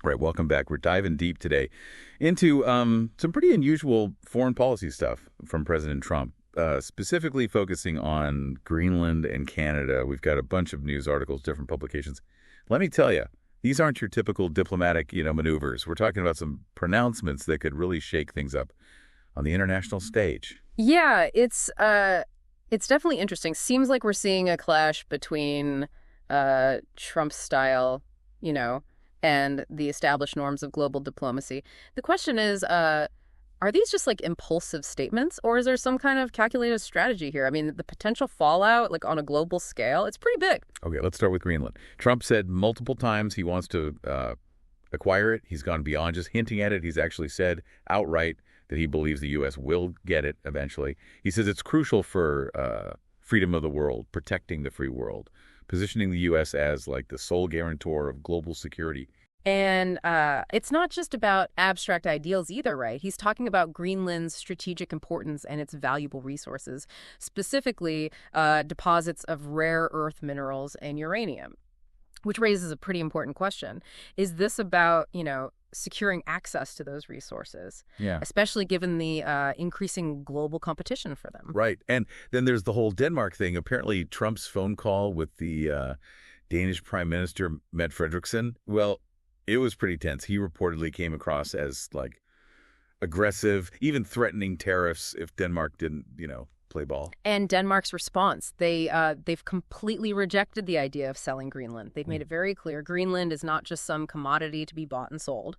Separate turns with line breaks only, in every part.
Right, welcome back. We're diving deep today into some pretty unusual foreign policy stuff from President Trump, specifically focusing on Greenland and Canada. We've got a bunch of news articles, different publications. Let me tell you, these aren't your typical diplomatic, maneuvers. We're talking about some pronouncements that could really shake things up on the international stage.
Yeah, it's definitely interesting. Seems like we're seeing a clash between Trump style, and the established norms of global diplomacy. The question is, are these just like impulsive statements, or is there some kind of calculated strategy here? I mean, the potential fallout, like on a global scale, it's pretty big.
Okay, let's start with Greenland. Trump said multiple times he wants to acquire it. He's gone beyond just hinting at it. He's actually said outright that he believes the U.S. will get it eventually. He says it's crucial for freedom of the world, protecting the free world, positioning the U.S. as like the sole guarantor of global security.
And it's not just about abstract ideals either, right? He's talking about Greenland's strategic importance and its valuable resources, specifically deposits of rare earth minerals and uranium, which raises a pretty important question. Is this about, securing access to those resources, especially given the increasing global competition for them?
Right. And then there's the whole Denmark thing. Apparently, Trump's phone call with the Danish Prime Minister, Mette Frederiksen, well, it was pretty tense. He reportedly came across as, like, aggressive, even threatening tariffs if Denmark didn't, play ball.
And Denmark's response, they've completely rejected the idea of selling Greenland. They've made it very clear Greenland is not just some commodity to be bought and sold.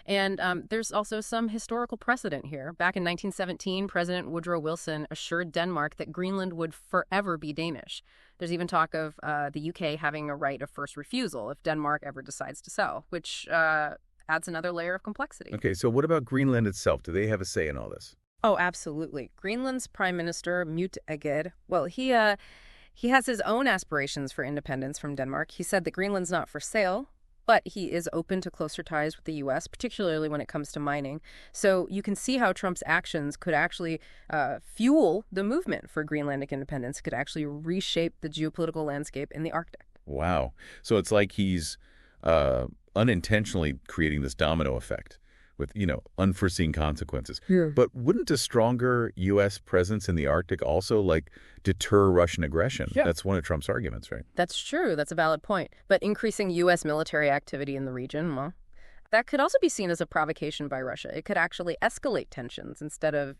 And there's also some historical precedent here. Back in 1917, President Woodrow Wilson assured Denmark that Greenland would forever be Danish. There's even talk of the UK having a right of first refusal if Denmark ever decides to sell, which adds another layer of complexity.
Okay, so what about Greenland itself? Do they have a say in all this?
Oh, absolutely. Greenland's Prime Minister, Mute Egede, well, he has his own aspirations for independence from Denmark. He said that Greenland's not for sale, but he is open to closer ties with the U.S., particularly when it comes to mining. So you can see how Trump's actions could actually fuel the movement for Greenlandic independence, could actually reshape the geopolitical landscape in the Arctic.
Wow. So it's like he's unintentionally creating this domino effect with, unforeseen consequences. Yeah. But wouldn't a stronger U.S. presence in the Arctic also, like, deter Russian aggression? Yeah. That's one of Trump's arguments, right?
That's true. That's a valid point. But increasing U.S. military activity in the region, well, that could also be seen as a provocation by Russia. It could actually escalate tensions instead of,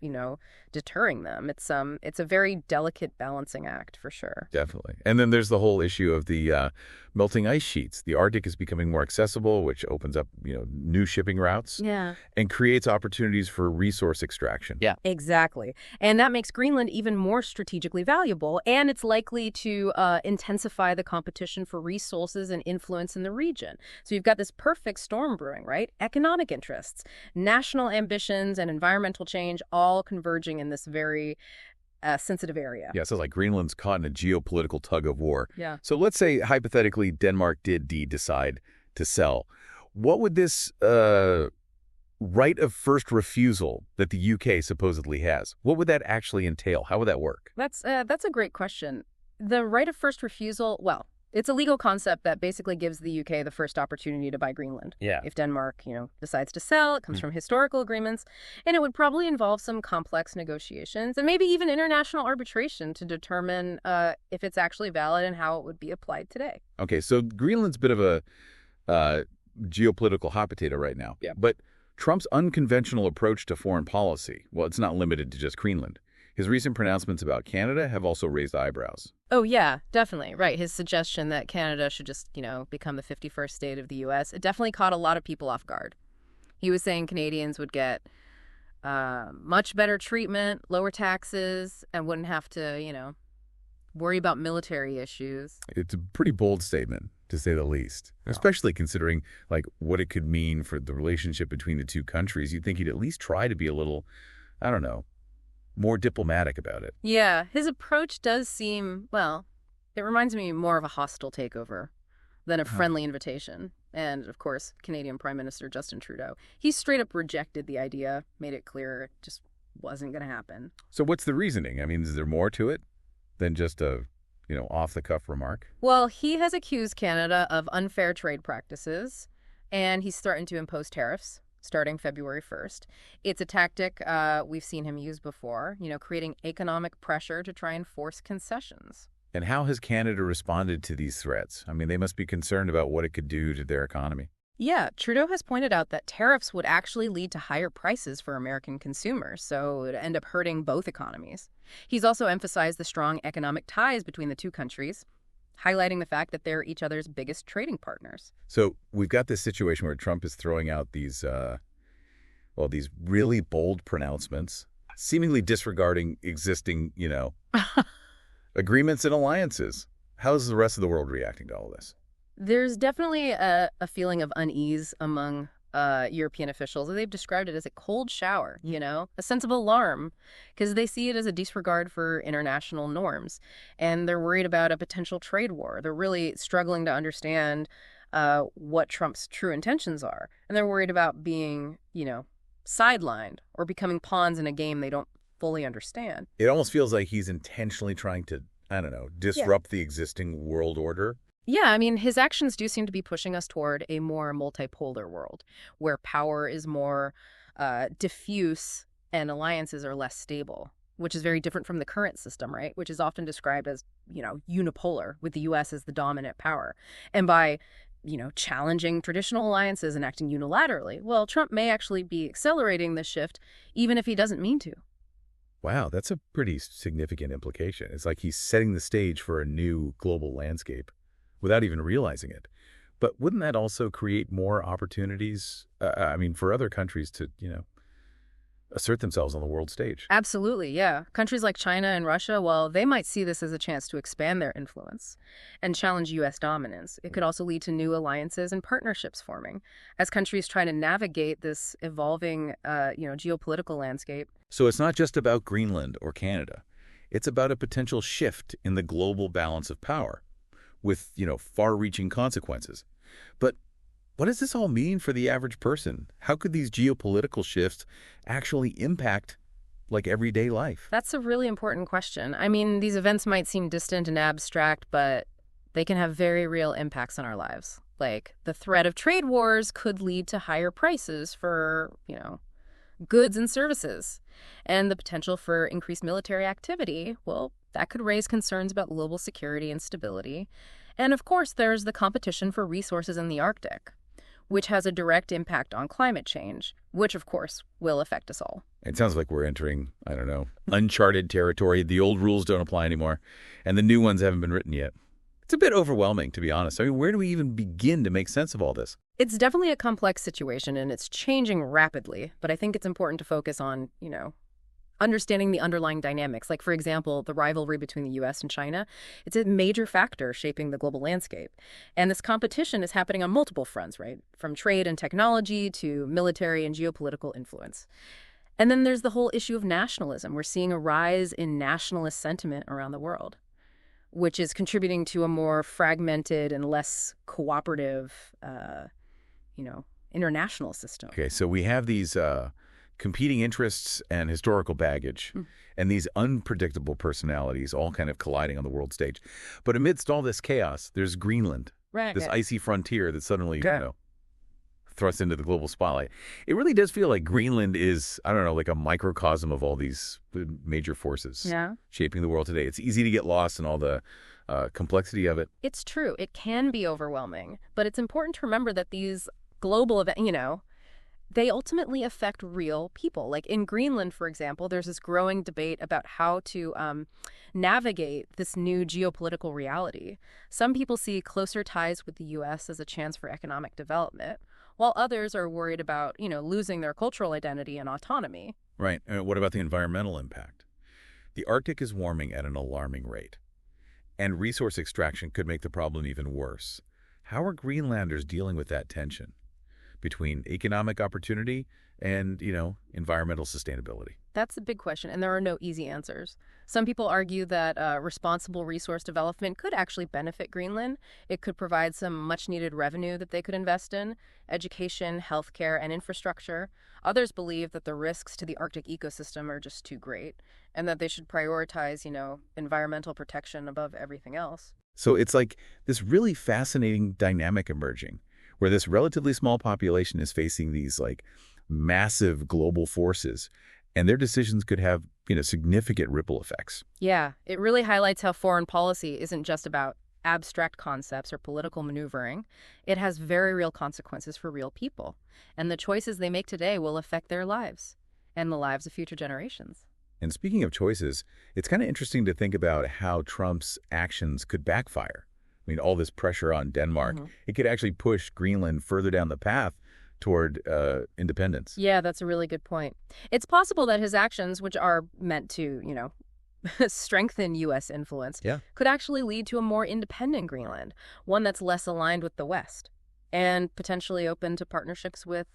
deterring them. It's a very delicate balancing act for sure.
Definitely. And then there's the whole issue of the melting ice sheets. The Arctic is becoming more accessible, which opens up, new shipping routes.
Yeah.
And creates opportunities for resource extraction.
Yeah. Exactly. And that makes Greenland even more strategically valuable, and it's likely to intensify the competition for resources and influence in the region. So you've got this perfect storm brewing, right? Economic interests, national ambitions, and environmental change all converging in this very sensitive area.
Yeah, so like Greenland's caught in a geopolitical tug of war.
Yeah.
So let's say, hypothetically, Denmark did decide to sell. What would this right of first refusal that the UK supposedly has, what would that actually entail? How would that work?
That's a great question. The right of first refusal, well, it's a legal concept that basically gives the UK the first opportunity to buy Greenland.
Yeah.
If Denmark, decides to sell, it comes from historical agreements, and it would probably involve some complex negotiations and maybe even international arbitration to determine if it's actually valid and how it would be applied today.
Okay, so Greenland's a bit of a geopolitical hot potato right now.
Yeah.
But Trump's unconventional approach to foreign policy, well, it's not limited to just Greenland. His recent pronouncements about Canada have also raised eyebrows.
Oh, yeah, definitely. Right. His suggestion that Canada should just, become the 51st state of the U.S., it definitely caught a lot of people off guard. He was saying Canadians would get much better treatment, lower taxes, and wouldn't have to, worry about military issues.
It's a pretty bold statement, to say the least, especially considering, like, what it could mean for the relationship between the two countries. You'd think he'd at least try to be a little, I don't know, more diplomatic about it.
Yeah, his approach does seem, well, it reminds me more of a hostile takeover than a friendly invitation. And, of course, Canadian Prime Minister Justin Trudeau, he straight up rejected the idea, made it clear it just wasn't going to happen.
So what's the reasoning? I mean, is there more to it than just a, off-the-cuff remark?
Well, he has accused Canada of unfair trade practices, And he's starting to impose tariffs starting February 1st. It's a tactic we've seen him use before, creating economic pressure to try and force concessions.
And how has Canada responded to these threats? I mean, they must be concerned about what it could do to their economy.
Yeah, Trudeau has pointed out that tariffs would actually lead to higher prices for American consumers, so it would end up hurting both economies. He's also emphasized the strong economic ties between the two countries, highlighting the fact that they're each other's biggest trading partners.
So we've got this situation where Trump is throwing out these really bold pronouncements, seemingly disregarding existing, agreements and alliances. How's the rest of the world reacting to all this?
There's definitely a feeling of unease among European officials. They've described it as a cold shower, a sense of alarm, because they see it as a disregard for international norms. And they're worried about a potential trade war. They're really struggling to understand what Trump's true intentions are. And they're worried about being, sidelined or becoming pawns in a game they don't fully understand.
It almost feels like he's intentionally trying to, disrupt the existing world order.
Yeah, I mean, his actions do seem to be pushing us toward a more multipolar world where power is more diffuse and alliances are less stable, which is very different from the current system, right? Which is often described as, unipolar, with the U.S. as the dominant power. And by, challenging traditional alliances and acting unilaterally, well, Trump may actually be accelerating this shift, even if he doesn't mean to.
Wow, that's a pretty significant implication. It's like he's setting the stage for a new global landscape without even realizing it. But wouldn't that also create more opportunities, for other countries to, assert themselves on the world stage?
Absolutely, yeah. Countries like China and Russia, well, they might see this as a chance to expand their influence and challenge U.S. dominance. It could also lead to new alliances and partnerships forming as countries try to navigate this evolving, geopolitical landscape.
So it's not just about Greenland or Canada. It's about a potential shift in the global balance of power, with, far-reaching consequences. But what does this all mean for the average person? How could these geopolitical shifts actually impact, everyday life?
That's a really important question. I mean, these events might seem distant and abstract, but they can have very real impacts on our lives. Like, the threat of trade wars could lead to higher prices for, goods and services. And the potential for increased military activity, well, that could raise concerns about global security and stability. And of course, there's the competition for resources in the Arctic, which has a direct impact on climate change, which of course will affect us all.
It sounds like we're entering, uncharted territory. The old rules don't apply anymore, and the new ones haven't been written yet. It's a bit overwhelming, to be honest. I mean, where do we even begin to make sense of all this?
It's definitely a complex situation, and it's changing rapidly. But I think it's important to focus on, understanding the underlying dynamics. Like, for example, the rivalry between the U.S. and China. It's a major factor shaping the global landscape. And this competition is happening on multiple fronts, right? From trade and technology to military and geopolitical influence. And then there's the whole issue of nationalism. We're seeing a rise in nationalist sentiment around the world, which is contributing to a more fragmented and less cooperative, international system.
Okay, so we have these competing interests and historical baggage, and these unpredictable personalities all kind of colliding on the world stage. But amidst all this chaos, there's Greenland, this icy frontier that suddenly, thrust into the global spotlight. It really does feel like Greenland is, like a microcosm of all these major forces shaping the world today. It's easy to get lost in all the complexity of it.
It's true. It can be overwhelming. But it's important to remember that these global events, they ultimately affect real people. Like in Greenland, for example, there's this growing debate about how to navigate this new geopolitical reality. Some people see closer ties with the U.S. as a chance for economic development, while others are worried about, losing their cultural identity and autonomy.
Right. What about the environmental impact? The Arctic is warming at an alarming rate, and resource extraction could make the problem even worse. How are Greenlanders dealing with that tension between economic opportunity and, environmental sustainability?
That's a big question, and there are no easy answers. Some people argue that responsible resource development could actually benefit Greenland. It could provide some much-needed revenue that they could invest in, education, healthcare, and infrastructure. Others believe that the risks to the Arctic ecosystem are just too great, and that they should prioritize, environmental protection above everything else.
So it's like this really fascinating dynamic emerging, where this relatively small population is facing these like massive global forces, and their decisions could have, significant ripple effects.
Yeah, it really highlights how foreign policy isn't just about abstract concepts or political maneuvering. It has very real consequences for real people. And the choices they make today will affect their lives and the lives of future generations.
And speaking of choices, it's kind of interesting to think about how Trump's actions could backfire. I mean, all this pressure on Denmark, it could actually push Greenland further down the path toward independence.
Yeah, that's a really good point. It's possible that his actions, which are meant to, strengthen U.S. influence, could actually lead to a more independent Greenland, one that's less aligned with the West, and potentially open to partnerships with,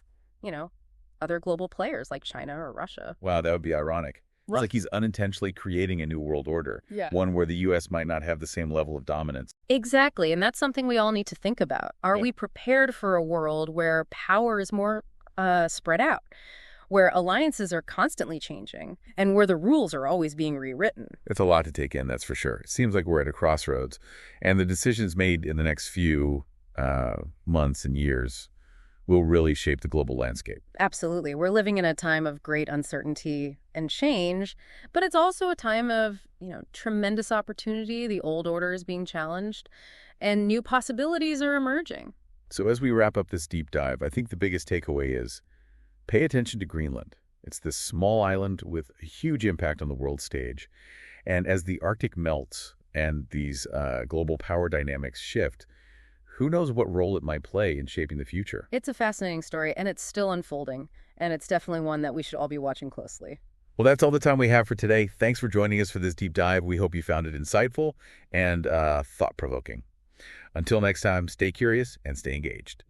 other global players like China or Russia.
Wow, that would be ironic.
Right.
It's like he's unintentionally creating a new world order, one where the U.S. might not have the same level of dominance.
Exactly, and that's something we all need to think about. Are we prepared for a world where power is more spread out, where alliances are constantly changing, and where the rules are always being rewritten?
It's a lot to take in, that's for sure. It seems like we're at a crossroads, and the decisions made in the next few months and years will really shape the global landscape.
Absolutely. We're living in a time of great uncertainty and change, but it's also a time of, tremendous opportunity. The old order is being challenged, and new possibilities are emerging.
So as we wrap up this deep dive, I think the biggest takeaway is pay attention to Greenland. It's this small island with a huge impact on the world stage. And as the Arctic melts and these global power dynamics shift, who knows what role it might play in shaping the future?
It's a fascinating story, and it's still unfolding, and it's definitely one that we should all be watching closely.
Well, that's all the time we have for today. Thanks for joining us for this deep dive. We hope you found it insightful and thought-provoking. Until next time, stay curious and stay engaged.